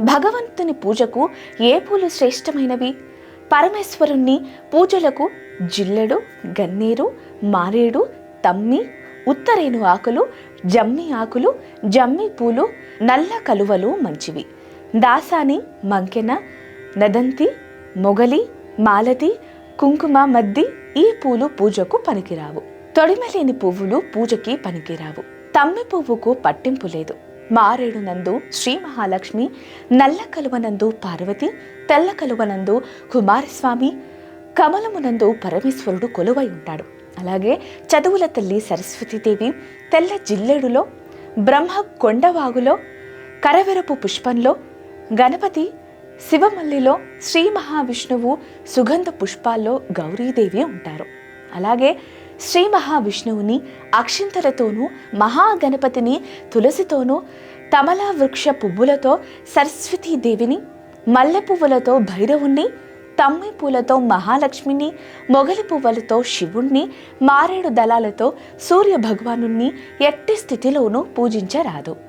భగవంతుని పూజకు ఏ పూలు శ్రేష్టమైనవి? పరమేశ్వరుణ్ణి పూజలకు జిల్లెడు, గన్నేరు, మారేడు, తమ్మి, ఉత్తరేను ఆకులు, జమ్మి ఆకులు, జమ్మి పూలు, నల్ల కలువలు మంచివి. దాసాని, మంకెన, నదంతి, మొగలి, మాలతి, కుంకుమ, మద్ది ఈ పూలు పూజకు పనికిరావు. తొడిమలేని పువ్వులు పూజకి పనికిరావు. తమ్మి పువ్వుకు పట్టింపు లేదు. మారేడు నందు శ్రీ మహాలక్ష్మి, నల్ల కలువనందు పార్వతి, తెల్ల కలువనందు కుమారస్వామి, కమలమునందు పరమేశ్వరుడు కొలువై ఉంటాడు. అలాగే చదువుల తల్లి సరస్వతీదేవి తెల్ల జిల్లెడులో, బ్రహ్మ కొండవాగులో, కరవెరపు పుష్పంలో, గణపతి శివమల్లిలో, శ్రీ మహావిష్ణువు సుగంధ పుష్పాల్లో గౌరీదేవి ఉంటారు. అలాగే శ్రీ మహావిష్ణువుని అక్షింతలతోనూ, మహాగణపతిని తులసితోనూ, తమలా వృక్ష పువ్వులతో సరస్వతీదేవిని, మల్లె పువ్వులతో భైరవుణ్ణి, తమ్మి పూలతో మహాలక్ష్మిని, మొగలి పువ్వులతో శివుణ్ణి, మారేడు దళాలతో సూర్య భగవానుణ్ణి ఎట్టి స్థితిలోనూ పూజించరాదు.